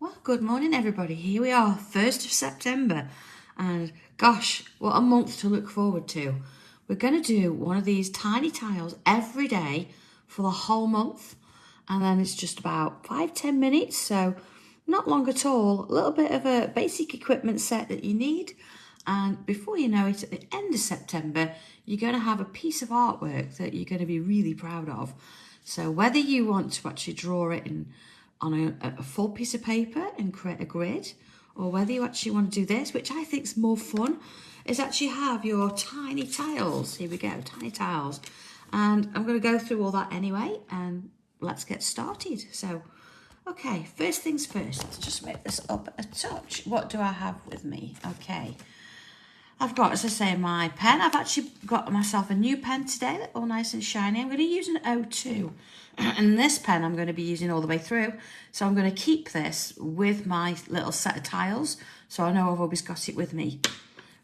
Well, good morning everybody. Here we are, 1st of September. And gosh, what a month to look forward to. We're going to do one of these tiny tiles every day for the whole month. And then it's just about 5-10 minutes, so not long at all. A little bit of a basic equipment set that you need. And before you know it, at the end of September, you're going to have a piece of artwork that you're going to be really proud of. So whether you want to actually draw it on a full piece of paper and create a grid, or whether you actually want to do this, which I think is more fun, is actually have your tiny tiles. Here we go, tiny tiles. And I'm going to go through all that anyway, and let's get started. So, okay, first things first, let's just make this up a touch. What do I have with me? Okay. I've got, as I say, my pen. I've actually got myself a new pen today, that's all nice and shiny. I'm going to use an O2. And this pen I'm going to be using all the way through. So I'm going to keep this with my little set of tiles. So I know I've always got it with me.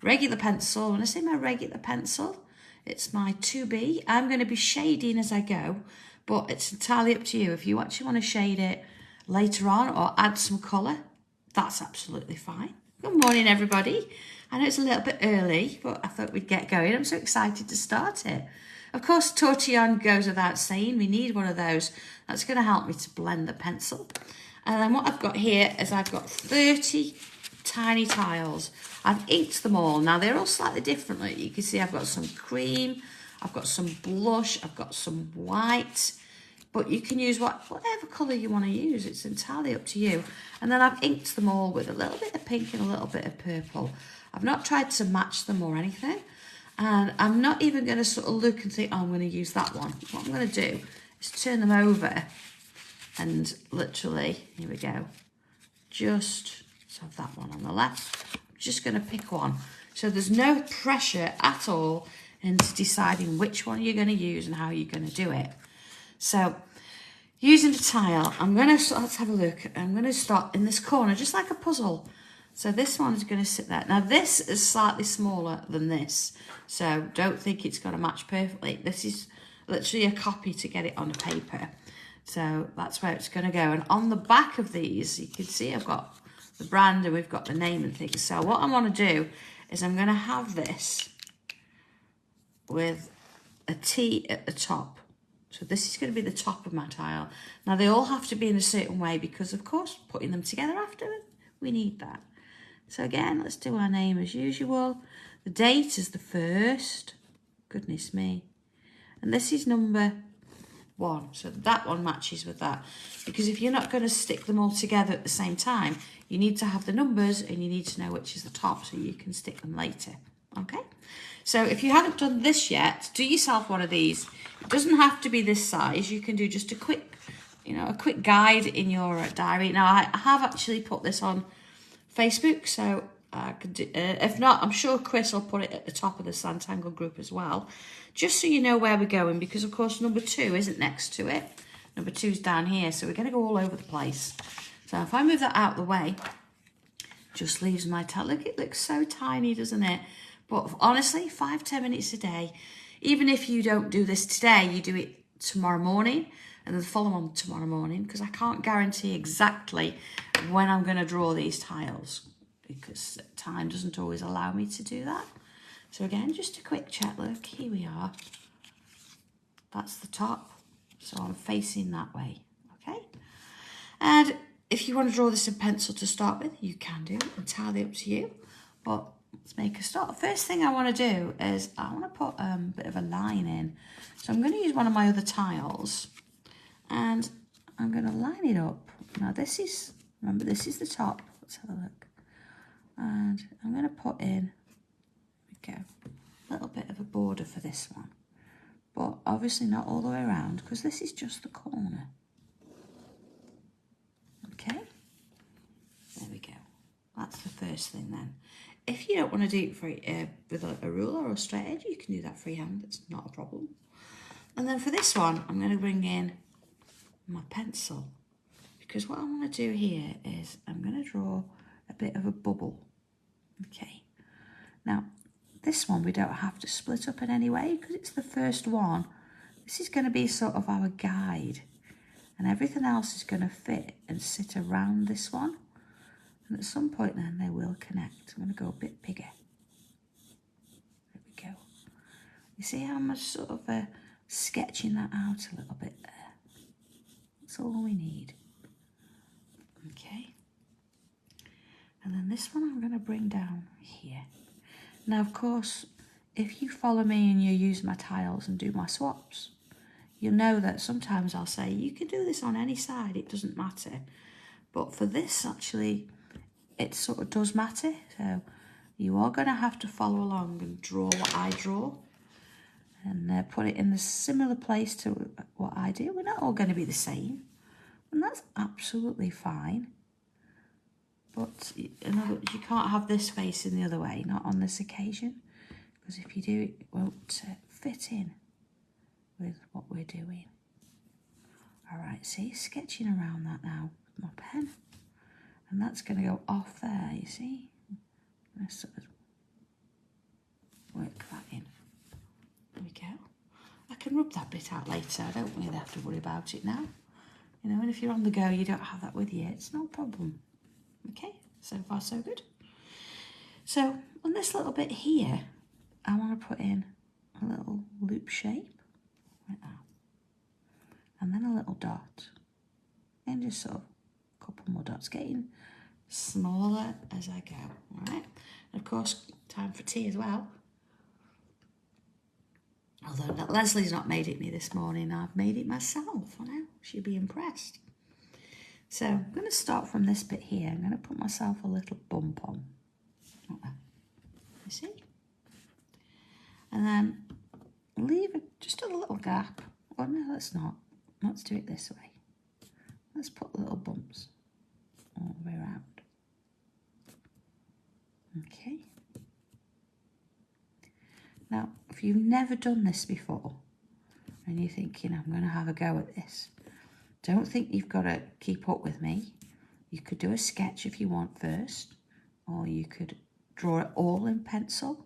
Regular pencil. When I say my regular pencil, it's my 2B. I'm going to be shading as I go. But it's entirely up to you. If you actually want to shade it later on or add some colour, that's absolutely fine. Good morning, everybody. I know it's a little bit early, but I thought we'd get going. I'm so excited to start it. Of course, tortillon goes without saying. We need one of those. That's going to help me to blend the pencil. And then what I've got here is I've got 30 tiny tiles. I've inked them all. Now, they're all slightly different. Like you can see I've got some cream, I've got some blush, I've got some white. But you can use whatever colour you want to use. It's entirely up to you. And then I've inked them all with a little bit of pink and a little bit of purple. I've not tried to match them or anything. And I'm not even going to sort of look and think, oh, I'm going to use that one. What I'm going to do is turn them over and literally, here we go, just have that one on the left. I'm just going to pick one. So there's no pressure at all into deciding which one you're going to use and how you're going to do it. So using the tile, let's have a look. I'm going to start in this corner, just like a puzzle. So this one is going to sit there. Now this is slightly smaller than this, so don't think it's going to match perfectly. This is literally a copy to get it on the paper. So that's where it's going to go. And on the back of these, you can see I've got the brand and we've got the name and things. So what I want to do is I'm going to have this with a T at the top. So this is going to be the top of my tile. Now they all have to be in a certain way because, of course, putting them together afterwards, we need that. So again, let's do our name as usual. The date is the 1st. Goodness me. And this is number 1. So that one matches with that. Because if you're not going to stick them all together at the same time, you need to have the numbers and you need to know which is the top so you can stick them later. Okay? So if you haven't done this yet, do yourself one of these. It doesn't have to be this size. You can do just a quick guide in your diary. Now, I have actually put this on Facebook, so I could do, if not, I'm sure Chris will put it at the top of the Sanntangle group as well, just so you know where we're going, because of course number 2 isn't next to it. Number 2 is down here, so we're going to go all over the place. So if I move that out of the way, just leaves my tile. Look, it looks so tiny, doesn't it? But honestly, 5-10 minutes a day, even if you don't do this today, you do it tomorrow morning and then follow on tomorrow morning, because I can't guarantee exactly when I'm going to draw these tiles because time doesn't always allow me to do that. So again, just a quick check. Look, here we are. That's the top. So I'm facing that way, okay? And if you want to draw this in pencil to start with, you can do, entirely up to you. But let's make a start. First thing I want to do is I want to put a bit of a line in. So I'm going to use one of my other tiles and I'm going to line it up. Now this is, remember, this is the top. Let's have a look. And I'm going to put in, there we go, a little bit of a border for this one. But obviously not all the way around because this is just the corner. Okay, there we go. That's the first thing then. If you don't want to do it with a ruler or a straight edge, you can do that freehand. It's not a problem. And then for this one, I'm going to bring in my pencil, because what I want to do here is I'm going to draw a bit of a bubble. Okay. Now, this one we don't have to split up in any way because it's the first one. This is going to be sort of our guide, and everything else is going to fit and sit around this one. And at some point then they will connect. I'm going to go a bit bigger. There we go. You see how I'm sort of sketching that out a little bit there? That's all we need. Okay. And then this one I'm going to bring down here. Now, of course, if you follow me and you use my tiles and do my swaps, you'll know that sometimes I'll say, you can do this on any side, it doesn't matter. But for this, actually, it sort of does matter. So you are going to have to follow along and draw what I draw. And put it in a similar place to what I do. We're not all going to be the same. And that's absolutely fine. But in other words, you can't have this facing the other way, not on this occasion. Because if you do, it won't fit in with what we're doing. All right, see, sketching around that now with my pen. And that's going to go off there, you see. I'm going to sort of work that in. There we go. I can rub that bit out later. I don't really have to worry about it now. You know, and if you're on the go, you don't have that with you. It's no problem. Okay, so far so good. So on this little bit here, I want to put in a little loop shape, like that. And then a little dot. And just sort of a couple more dots, getting smaller as I go. All right, and of course, time for tea as well. Although Leslie's not made it me this morning, I've made it myself. I know, she'll be impressed. So I'm going to start from this bit here. I'm going to put myself a little bump on. Like that. You see? And then leave just a little gap. Oh no, let's not. Let's do it this way. Let's put little bumps all the way around. Okay. Now, if you've never done this before and you're thinking, I'm going to have a go at this, don't think you've got to keep up with me. You could do a sketch if you want first, or you could draw it all in pencil.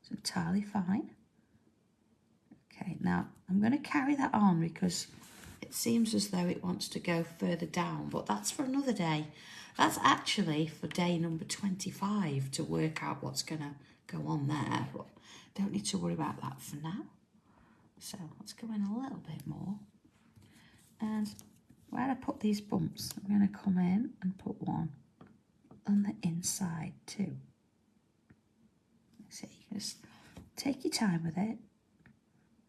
It's entirely fine. Okay, now I'm going to carry that on because it seems as though it wants to go further down, but that's for another day. That's actually for day number 25 to work out what's going to go on there. But don't need to worry about that for now. So let's go in a little bit more. And where I put these bumps, I'm going to come in and put one on the inside too. See, just take your time with it.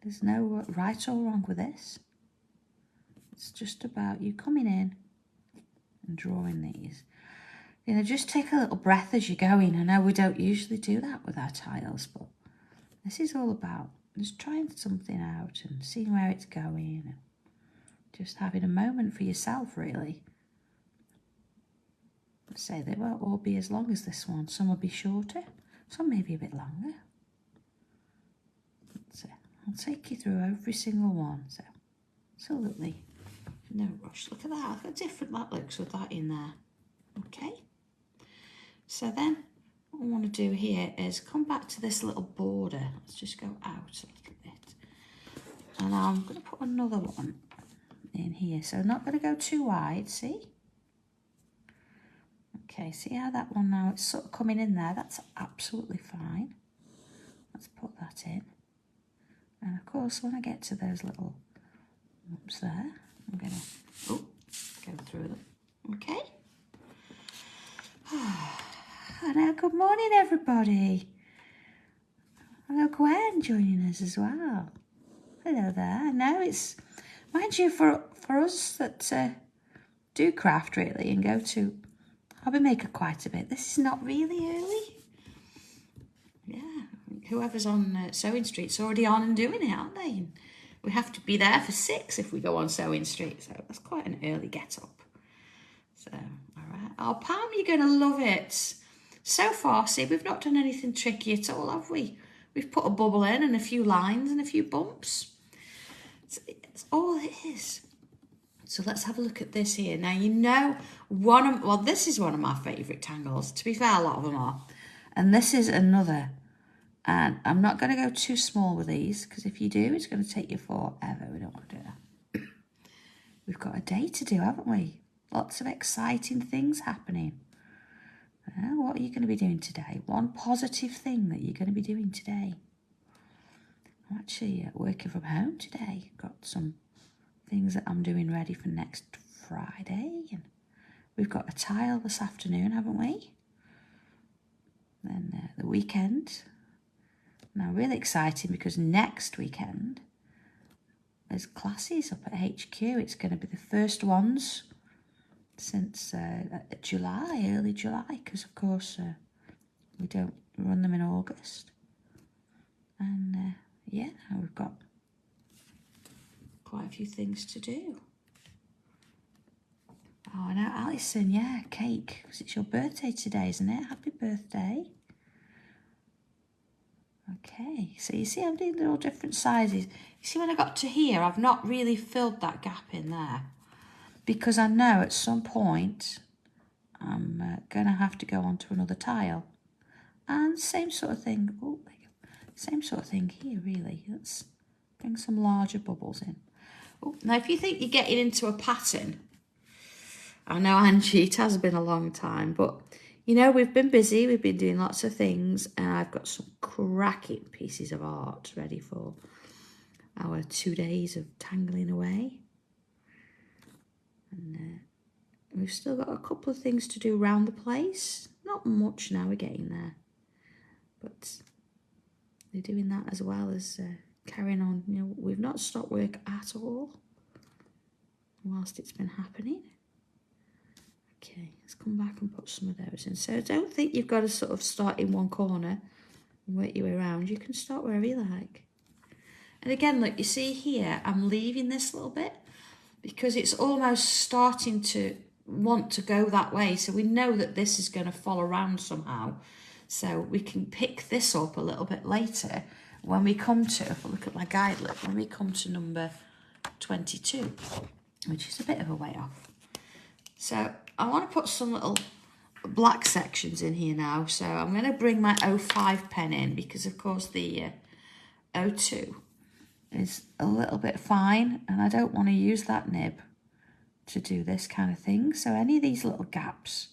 There's no right or wrong with this. It's just about you coming in and drawing these. You know, just take a little breath as you're going. I know we don't usually do that with our tiles, but this is all about just trying something out and seeing where it's going and just having a moment for yourself, really. Let's say they won't all be as long as this one. Some will be shorter, some may be a bit longer. So I'll take you through every single one. So absolutely no rush. Look at that. Look how different that looks with that in there. Okay. So then what I want to do here is come back to this little border. Let's just go out a little bit. And I'm going to put another one in here. So not going to go too wide, see? Okay, see how that one now, it's sort of coming in there. That's absolutely fine. Let's put that in. And of course, when I get to those little bumps there, I'm going to go through them. Okay. Now, good morning, everybody. Hello, Gwen joining us as well. Hello there. I know it's, mind you, for us that do craft really and go to Hobby Maker quite a bit, this is not really early. Yeah, whoever's on Sewing Street's already on and doing it, aren't they? And we have to be there for 6 if we go on Sewing Street, so that's quite an early get-up. So, all right. Oh, Pam, you're going to love it. So far, see, we've not done anything tricky at all, have we? We've put a bubble in and a few lines and a few bumps. It's all it is. So let's have a look at this here. Now, you know, this is one of my favourite tangles. To be fair, a lot of them are. And this is another. And I'm not going to go too small with these, because if you do, it's going to take you forever. We don't want to do that. We've got a day to do, haven't we? Lots of exciting things happening. Now, what are you going to be doing today? One positive thing that you're going to be doing today. I'm actually working from home today. Got some things that I'm doing ready for next Friday. And we've got a tile this afternoon, haven't we? Then the weekend. Now, really exciting because next weekend there's classes up at HQ. It's going to be the first ones since July, early July, because of course we don't run them in August. And yeah, we've got quite a few things to do. Oh, and now Alison, yeah, cake, because it's your birthday today, isn't it? Happy birthday. Okay, so you see I'm doing little different sizes. You see when I got to here, I've not really filled that gap in there because I know at some point I'm going to have to go on to another tile. And same sort of thing, oh, there you go. Same sort of thing here really. Let's bring some larger bubbles in. Oh, now if you think you're getting into a pattern, I know Angie, it has been a long time, but you know, we've been busy, we've been doing lots of things, and I've got some cracking pieces of art ready for our 2 days of tangling away. And we've still got a couple of things to do around the place. Not much now, we're getting there. But they're doing that as well as carrying on. You know, we've not stopped work at all whilst it's been happening. Okay, let's come back and put some of those in. So I don't think you've got to sort of start in one corner and work your way around. You can start wherever you like. And again, look, you see here, I'm leaving this little bit because it's almost starting to want to go that way. So we know that this is going to fall around somehow. So we can pick this up a little bit later when we come to, if I look at my guide, look, when we come to number 22, which is a bit of a way off. So I want to put some little black sections in here now. So I'm going to bring my 05 pen in because, of course, the 02 is a little bit fine and I don't want to use that nib to do this kind of thing. So any of these little gaps,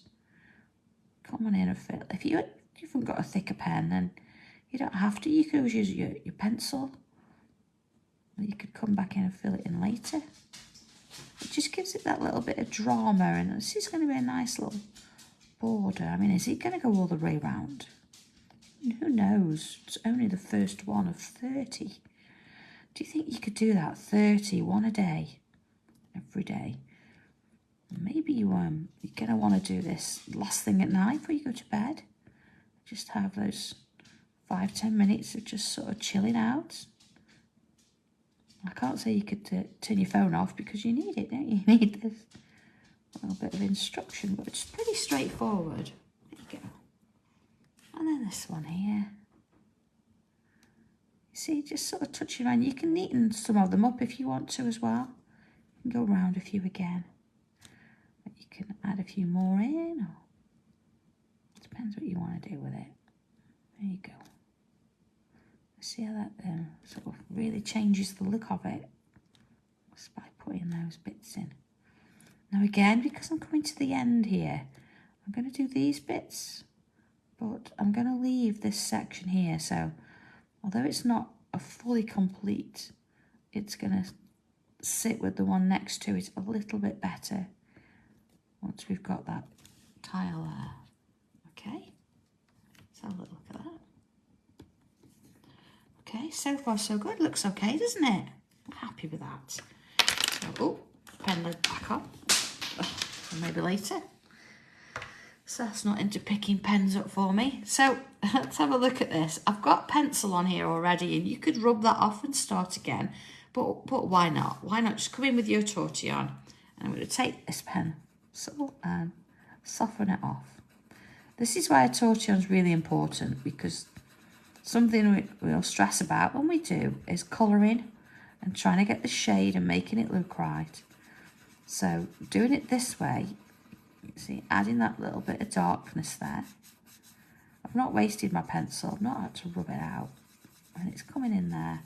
come on in and fill. If you haven't got a thicker pen, then you don't have to. You could always use your pencil. You could come back in and fill it in later. It just gives it that little bit of drama, and this is going to be a nice little border. I mean, is it going to go all the way round? Who knows? It's only the first one of 30. Do you think you could do that? 30, one a day, every day? Maybe you're going to want to do this last thing at night before you go to bed. Just have those 5-10 minutes of just sort of chilling out. I can't say you could turn your phone off because you need it, don't you? You need this little bit of instruction, but it's pretty straightforward. There you go. And then this one here. You see, just sort of touching around. You can neaten some of them up if you want to as well. You can go around a few again. But you can add a few more in, or it depends what you want to do with it. There you go. See how that sort of really changes the look of it just by putting those bits in. Now again, because I'm coming to the end here, I'm going to do these bits, but I'm going to leave this section here. So although it's not a fully complete, it's going to sit with the one next to it a little bit better once we've got that tile there. Okay, let's have a look at that. Okay, so far so good. Looks okay, doesn't it? I'm happy with that. So, oh, pen lid back on. Maybe later. So that's not into picking pens up for me. So let's have a look at this. I've got pencil on here already, and you could rub that off and start again. But why not? Why not just come in with your tortillon? And I'm going to take this pencil and soften it off. This is why a tortillon is really important, because something we'll stress about when we do is colouring and trying to get the shade and making it look right. So doing it this way, you see, adding that little bit of darkness there. I've not wasted my pencil, I've not had to rub it out. And it's coming in there.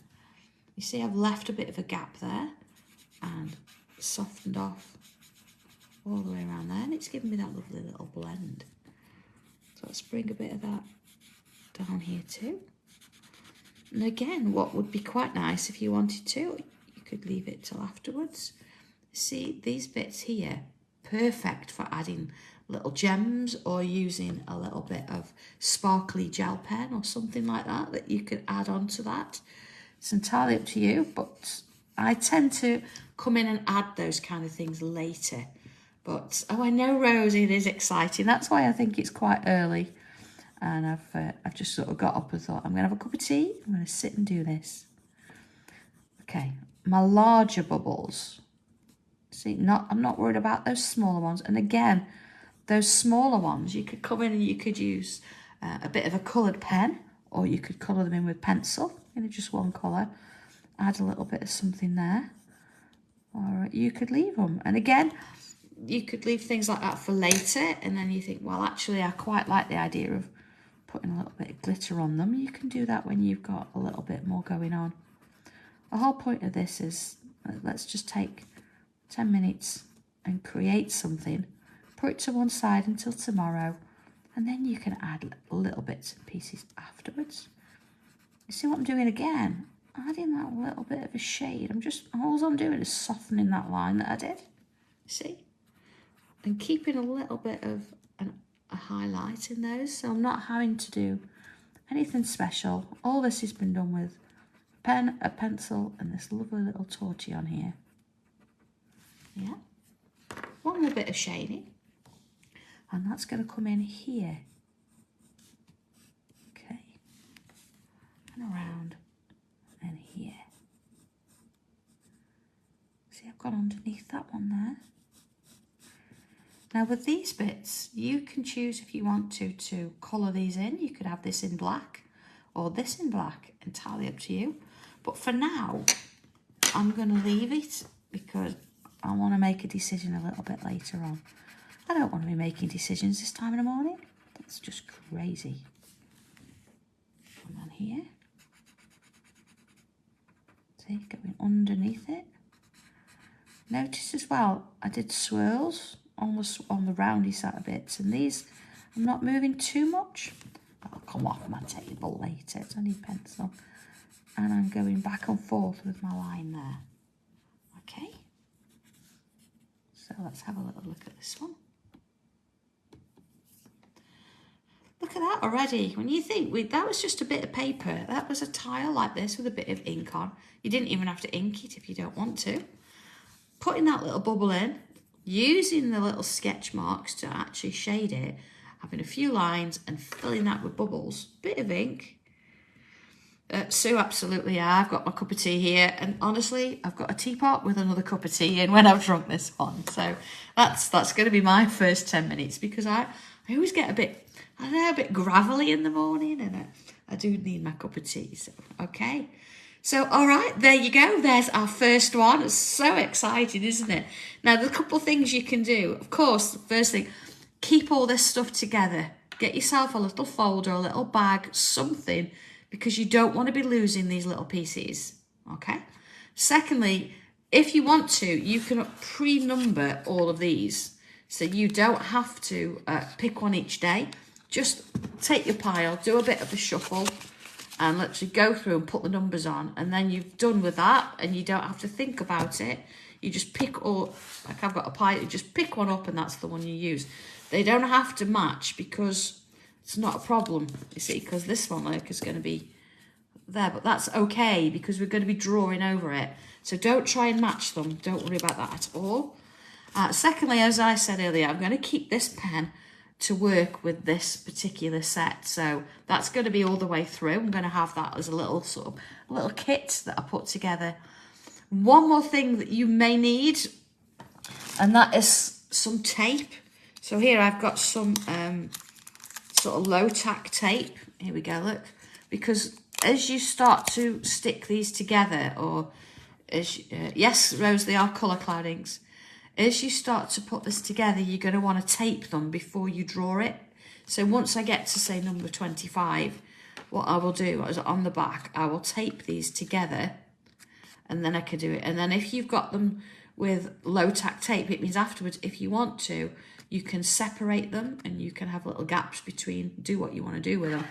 You see I've left a bit of a gap there and softened off all the way around there, and it's giving me that lovely little blend. So So let's bring a bit of that down here too. And again, what would be quite nice if you wanted to, you could leave it till afterwards. See, these bits here, perfect for adding little gems or using a little bit of sparkly gel pen or something like that that you could add on to that. It's entirely up to you, but I tend to come in and add those kind of things later. But, oh, I know, Rosie, it is exciting. That's why I think it's quite early. And I've just sort of got up and thought, I'm going to have a cup of tea. I'm going to sit and do this. Okay, my larger bubbles. See, I'm not worried about those smaller ones. And again, those smaller ones, you could come in and you could use a bit of a coloured pen, or you could colour them in with pencil in just one colour. Add a little bit of something there. Or you could leave them. And again, you could leave things like that for later. And then you think, well, actually, I quite like the idea of putting a little bit of glitter on them. You can do that when you've got a little bit more going on. The whole point of this is, let's just take 10 minutes and create something, put it to one side until tomorrow, and then you can add little bits and pieces afterwards. You see what I'm doing again? Adding that little bit of a shade. All I'm doing is softening that line that I did. See? And keeping a little bit of a highlight in those, so I'm not having to do anything special. All this has been done with a pen, a pencil, and this lovely little tortie on here. Yeah, one more bit of shading, and that's going to come in here. Okay, and around and here. See, I've gone underneath that one there. Now with these bits, you can choose if you want to colour these in. You could have this in black or this in black, entirely up to you. But for now, I'm going to leave it because I want to make a decision a little bit later on. I don't want to be making decisions this time in the morning. That's just crazy. And then here. See, going underneath it. Notice as well, I did swirls almost on the roundy side of bits, and these I'm not moving too much. That'll come off my table later. It's only pencil, and I'm going back and forth with my line there. Okay, so let's have a little look at this one. Look at that already. When you think that was just a bit of paper, that was a tile like this with a bit of ink on. You didn't even have to ink it if you don't want to. Putting that little bubble in, using the little sketch marks to actually shade it, having a few lines and filling that with bubbles, bit of ink. Sue, absolutely, yeah, I've got my cup of tea here, and honestly, I've got a teapot with another cup of tea in when I've drunk this one. So that's going to be my first 10 minutes, because I always get a bit, I don't know, a bit gravelly in the morning, and I do need my cup of tea. So, okay. So, all right, there you go. There's our first one. It's so exciting, isn't it? Now, there's a couple of things you can do. Of course, the first thing, keep all this stuff together. Get yourself a little folder, a little bag, something, because you don't want to be losing these little pieces, okay? Secondly, if you want to, you can pre-number all of these, so you don't have to pick one each day. Just take your pile, do a bit of a shuffle, and literally go through and put the numbers on, and then you've done with that, and you don't have to think about it. You just pick all, like I've got a pile, you just pick one up and that's the one you use. They don't have to match, because it's not a problem, you see, because this one like is going to be there, but that's okay because we're going to be drawing over it. So don't try and match them. Don't worry about that at all. Secondly, as I said earlier, I'm going to keep this pen to work with this particular set, so that's going to be all the way through. I'm going to have that as a little sort of little kit that I put together. One more thing that you may need, and that is some tape. So here I've got some sort of low tack tape. Here we go, look, because as you start to stick these together, or as yes, Rose, they are colour cloudings. As you start to put this together, you're going to want to tape them before you draw it. So once I get to, say, number 25, what I will do is on the back, I will tape these together, and then I can do it. And then if you've got them with low tack tape, it means afterwards, if you want to, you can separate them and you can have little gaps between, do what you want to do with them.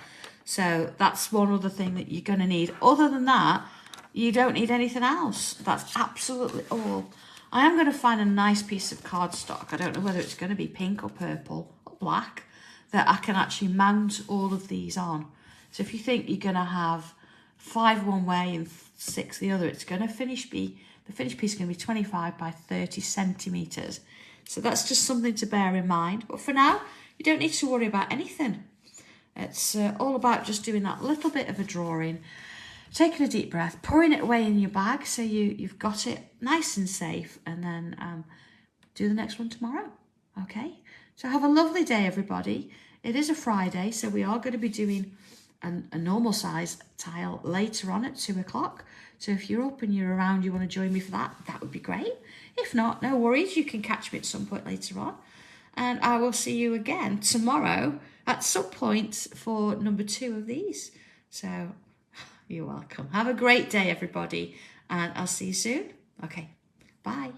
So that's one other thing that you're going to need. Other than that, you don't need anything else. That's absolutely all. I am going to find a nice piece of cardstock. I don't know whether it's going to be pink or purple or black, that I can actually mount all of these on. So if you think you're going to have 5 one way and 6 the other, it's going to the finished piece is going to be 25 by 30 centimetres. So that's just something to bear in mind. But for now, you don't need to worry about anything. It's all about just doing that little bit of a drawing, taking a deep breath, pouring it away in your bag so you've got it nice and safe, and then do the next one tomorrow. Okay? So have a lovely day, everybody. It is a Friday, so we are going to be doing a normal size tile later on at 2 o'clock. So if you're up and you're around, you want to join me for that, that would be great. If not, no worries, you can catch me at some point later on. And I will see you again tomorrow at some point for number 2 of these. So you're welcome. Have a great day, everybody, and I'll see you soon. Okay, bye.